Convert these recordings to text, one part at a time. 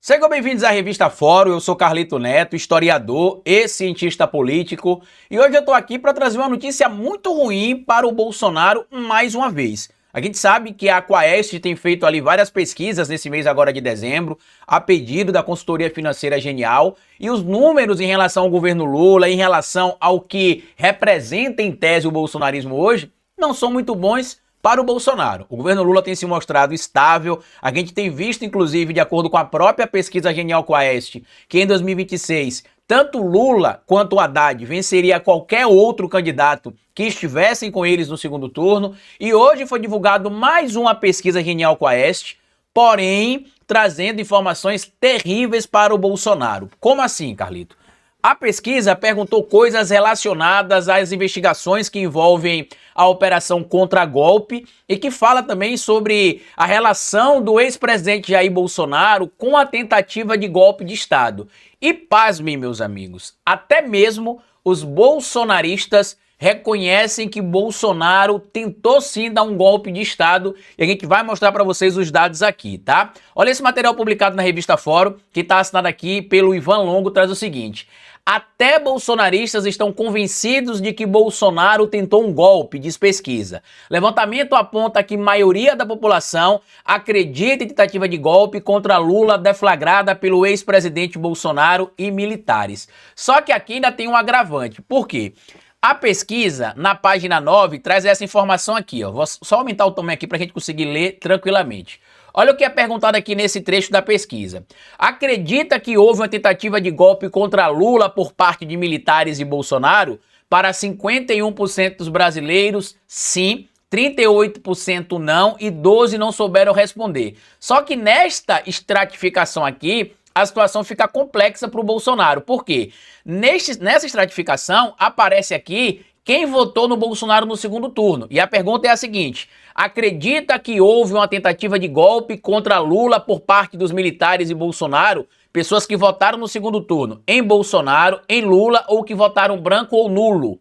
Sejam bem-vindos à Revista Fórum, eu sou Carlito Neto, historiador e cientista político, e hoje eu tô aqui para trazer uma notícia muito ruim para o Bolsonaro mais uma vez. A gente sabe que a Quaest tem feito ali várias pesquisas nesse mês agora de dezembro, a pedido da consultoria financeira Genial, e os números em relação ao governo Lula, em relação ao que representa em tese o bolsonarismo hoje, não são muito bons para o Bolsonaro. O governo Lula tem se mostrado estável, a gente tem visto, inclusive, de acordo com a própria pesquisa Genial Quaest, que em 2026, tanto Lula quanto o Haddad venceria qualquer outro candidato que estivessem com eles no segundo turno, e hoje foi divulgado mais uma pesquisa Genial Quaest, porém, trazendo informações terríveis para o Bolsonaro. Como assim, Carlito? A pesquisa perguntou coisas relacionadas às investigações que envolvem a operação contra-golpe e que fala também sobre a relação do ex-presidente Jair Bolsonaro com a tentativa de golpe de Estado. E pasmem, meus amigos, até mesmo os bolsonaristas reconhecem que Bolsonaro tentou sim dar um golpe de Estado e a gente vai mostrar para vocês os dados aqui, tá? Olha esse material publicado na Revista Fórum, que está assinado aqui pelo Ivan Longo, traz o seguinte: até bolsonaristas estão convencidos de que Bolsonaro tentou um golpe, diz pesquisa. Levantamento aponta que a maioria da população acredita em tentativa de golpe contra Lula deflagrada pelo ex-presidente Bolsonaro e militares. Só que aqui ainda tem um agravante. Por quê? A pesquisa, na página 9, traz essa informação aqui, ó. Vou só aumentar o tamanho aqui para a gente conseguir ler tranquilamente. Olha o que é perguntado aqui nesse trecho da pesquisa. Acredita que houve uma tentativa de golpe contra Lula por parte de militares e Bolsonaro? Para 51% dos brasileiros, sim. 38% não e 12% não souberam responder. Só que nesta estratificação aqui, a situação fica complexa para o Bolsonaro. Por quê? Nessa estratificação, aparece aqui quem votou no Bolsonaro no segundo turno. E a pergunta é a seguinte: acredita que houve uma tentativa de golpe contra Lula por parte dos militares e Bolsonaro? Pessoas que votaram no segundo turno em Bolsonaro, em Lula, ou que votaram branco ou nulo,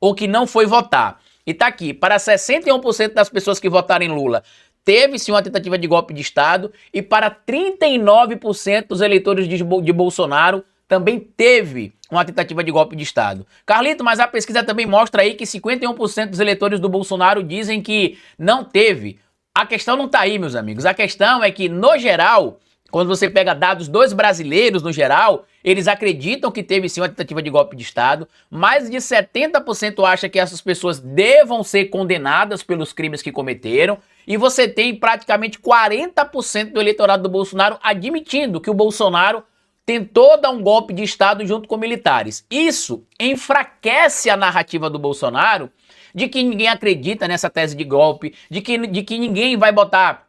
ou que não foi votar. E tá aqui, para 61% das pessoas que votaram em Lula, teve sim uma tentativa de golpe de Estado, e para 39% dos eleitores de Bolsonaro também teve uma tentativa de golpe de Estado. Carlito, mas a pesquisa também mostra aí que 51% dos eleitores do Bolsonaro dizem que não teve. A questão não tá aí, meus amigos. A questão é que, no geral, quando você pega dados dos brasileiros no geral, eles acreditam que teve sim uma tentativa de golpe de Estado. Mais de 70% acha que essas pessoas devam ser condenadas pelos crimes que cometeram. E você tem praticamente 40% do eleitorado do Bolsonaro admitindo que o Bolsonaro tentou dar um golpe de Estado junto com militares. Isso enfraquece a narrativa do Bolsonaro de que ninguém acredita nessa tese de golpe, de que ninguém vai botar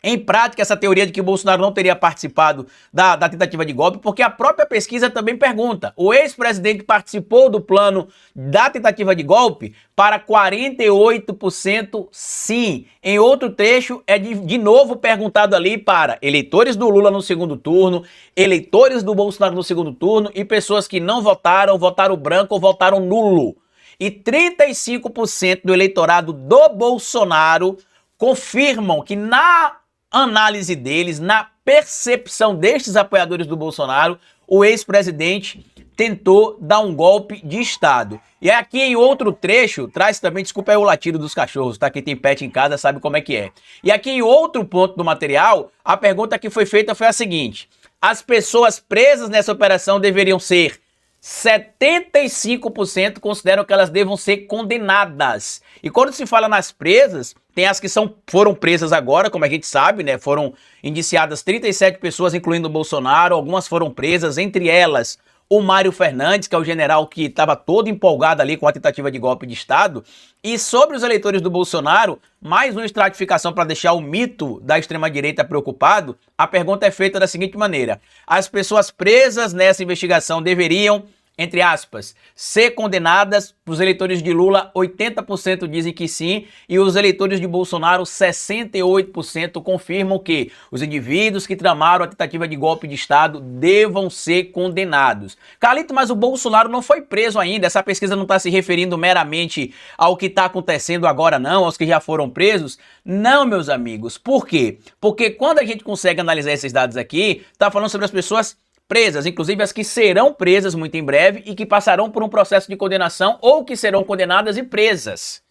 em prática essa teoria de que o Bolsonaro não teria participado da tentativa de golpe, porque a própria pesquisa também pergunta: o ex-presidente participou do plano da tentativa de golpe? Para 48% sim. Em outro trecho é de novo perguntado ali para eleitores do Lula no segundo turno, eleitores do Bolsonaro no segundo turno e pessoas que não votaram, votaram branco ou votaram nulo. E 35% do eleitorado do Bolsonaro confirmam que na análise deles, na percepção destes apoiadores do Bolsonaro, o ex-presidente tentou dar um golpe de Estado. E aqui em outro trecho, traz também, desculpa aí o latido dos cachorros, tá? Quem tem pet em casa sabe como é que é. E aqui em outro ponto do material, a pergunta que foi feita foi a seguinte: as pessoas presas nessa operação deveriam ser 75% consideram que elas devam ser condenadas. E quando se fala nas presas, tem as que foram presas agora, como a gente sabe, né? Foram indiciadas 37 pessoas, incluindo o Bolsonaro. Algumas foram presas, entre elas o Mário Fernandes, que é o general que estava todo empolgado ali com a tentativa de golpe de Estado. E sobre os eleitores do Bolsonaro, mais uma estratificação para deixar o mito da extrema-direita preocupado, a pergunta é feita da seguinte maneira: as pessoas presas nessa investigação deveriam entre aspas, ser condenadas. Os eleitores de Lula, 80% dizem que sim, e os eleitores de Bolsonaro, 68% confirmam que os indivíduos que tramaram a tentativa de golpe de Estado devam ser condenados. Carlito, mas o Bolsonaro não foi preso ainda, essa pesquisa não está se referindo meramente ao que está acontecendo agora não, aos que já foram presos? Não, meus amigos. Por quê? Porque quando a gente consegue analisar esses dados aqui, está falando sobre as pessoas presas, inclusive as que serão presas muito em breve e que passarão por um processo de condenação ou que serão condenadas e presas.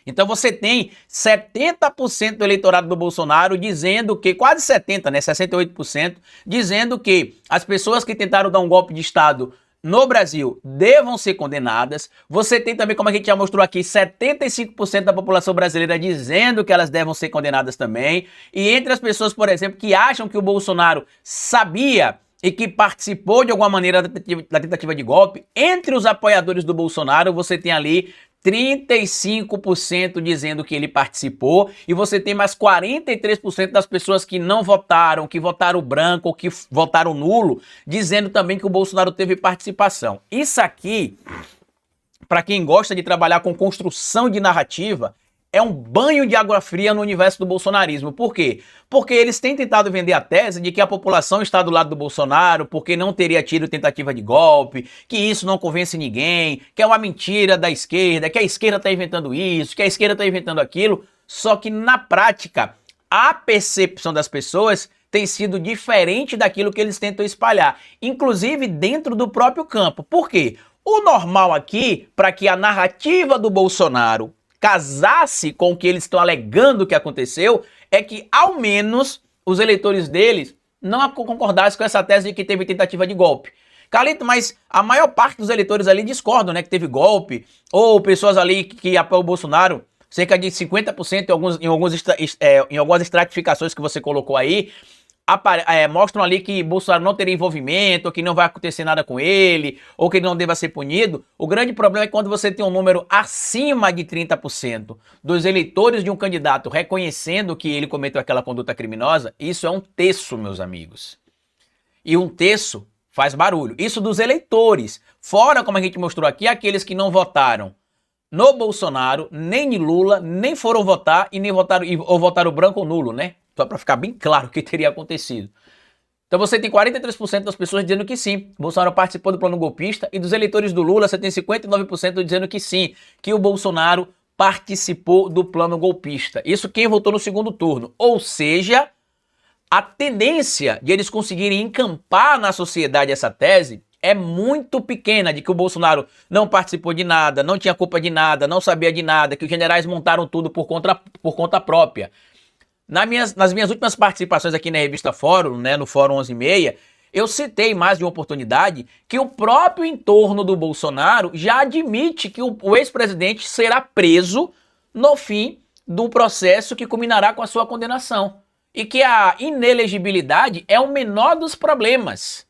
Então você tem 70% do eleitorado do Bolsonaro dizendo que, quase 70%, né, 68%, dizendo que as pessoas que tentaram dar um golpe de Estado no Brasil devam ser condenadas. Você tem também, como a gente já mostrou aqui, 75% da população brasileira dizendo que elas devem ser condenadas também. E entre as pessoas, por exemplo, que acham que o Bolsonaro sabia e que participou de alguma maneira da tentativa de golpe, entre os apoiadores do Bolsonaro, você tem ali 35% dizendo que ele participou, e você tem mais 43% das pessoas que não votaram, que votaram branco ou que votaram nulo, dizendo também que o Bolsonaro teve participação. Isso aqui, para quem gosta de trabalhar com construção de narrativa, é um banho de água fria no universo do bolsonarismo. Por quê? Porque eles têm tentado vender a tese de que a população está do lado do Bolsonaro porque não teria tido tentativa de golpe, que isso não convence ninguém, que é uma mentira da esquerda, que a esquerda está inventando isso, que a esquerda está inventando aquilo. Só que na prática, a percepção das pessoas tem sido diferente daquilo que eles tentam espalhar, inclusive dentro do próprio campo. Por quê? O normal aqui, para que a narrativa do Bolsonaro casasse com o que eles estão alegando que aconteceu, é que ao menos os eleitores deles não concordassem com essa tese de que teve tentativa de golpe. Carlito, mas a maior parte dos eleitores ali discordam, né, que teve golpe, ou pessoas ali que apoiam o Bolsonaro, cerca de 50% em algumas estratificações que você colocou aí, mostram ali que Bolsonaro não teria envolvimento, ou que não vai acontecer nada com ele, ou que ele não deva ser punido. O grande problema é quando você tem um número acima de 30% dos eleitores de um candidato reconhecendo que ele cometeu aquela conduta criminosa. Isso é um terço, meus amigos. E um terço faz barulho. Isso dos eleitores. Fora, como a gente mostrou aqui, aqueles que não votaram no Bolsonaro, nem em Lula, nem foram votar e nem votaram, ou votaram branco ou nulo, né? Só para ficar bem claro o que teria acontecido. Então você tem 43% das pessoas dizendo que sim, Bolsonaro participou do plano golpista, e dos eleitores do Lula você tem 59% dizendo que sim, que o Bolsonaro participou do plano golpista. Isso quem votou no segundo turno. Ou seja, a tendência de eles conseguirem encampar na sociedade essa tese é muito pequena, de que o Bolsonaro não participou de nada, não tinha culpa de nada, não sabia de nada, que os generais montaram tudo por conta própria. Nas minhas últimas participações aqui na revista Fórum, né, no Fórum 11:30, eu citei mais de uma oportunidade que o próprio entorno do Bolsonaro já admite que o ex-presidente será preso no fim do processo que culminará com a sua condenação. E que a inelegibilidade é o menor dos problemas.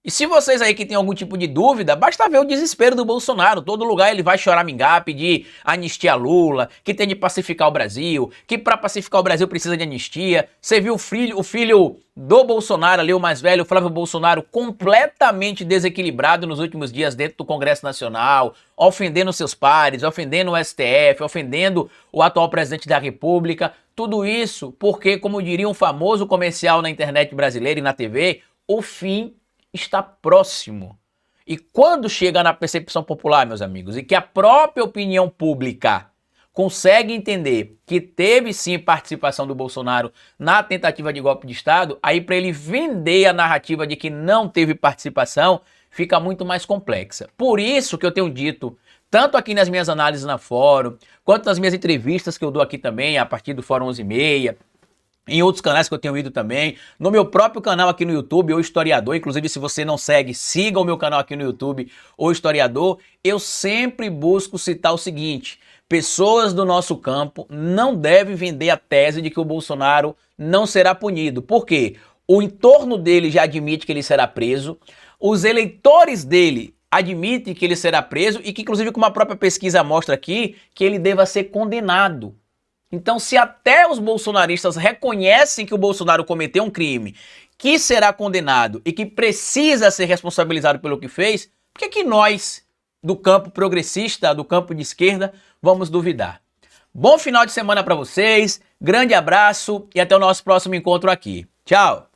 E se vocês aí que tem algum tipo de dúvida, basta ver o desespero do Bolsonaro. Todo lugar ele vai choramingar, pedir anistia a Lula, que tem de pacificar o Brasil, que para pacificar o Brasil precisa de anistia. Você viu o filho do Bolsonaro ali, o mais velho, o Flávio Bolsonaro, completamente desequilibrado nos últimos dias dentro do Congresso Nacional, ofendendo seus pares, ofendendo o STF, ofendendo o atual presidente da República. Tudo isso porque, como diria um famoso comercial na internet brasileira e na TV, o fim está próximo. E quando chega na percepção popular, meus amigos, e que a própria opinião pública consegue entender que teve sim participação do Bolsonaro na tentativa de golpe de Estado, aí para ele vender a narrativa de que não teve participação, fica muito mais complexa. Por isso que eu tenho dito, tanto aqui nas minhas análises na Fórum, quanto nas minhas entrevistas que eu dou aqui também, a partir do Fórum 11:30, em outros canais que eu tenho ido também, no meu próprio canal aqui no YouTube, O Historiador, inclusive se você não segue, siga o meu canal aqui no YouTube, O Historiador, eu sempre busco citar o seguinte: pessoas do nosso campo não devem vender a tese de que o Bolsonaro não será punido. Por quê? O entorno dele já admite que ele será preso, os eleitores dele admitem que ele será preso e que, inclusive, como a própria pesquisa mostra aqui, que ele deva ser condenado. Então, se até os bolsonaristas reconhecem que o Bolsonaro cometeu um crime, que será condenado e que precisa ser responsabilizado pelo que fez, por que nós, do campo progressista, do campo de esquerda, vamos duvidar? Bom final de semana para vocês, grande abraço e até o nosso próximo encontro aqui. Tchau!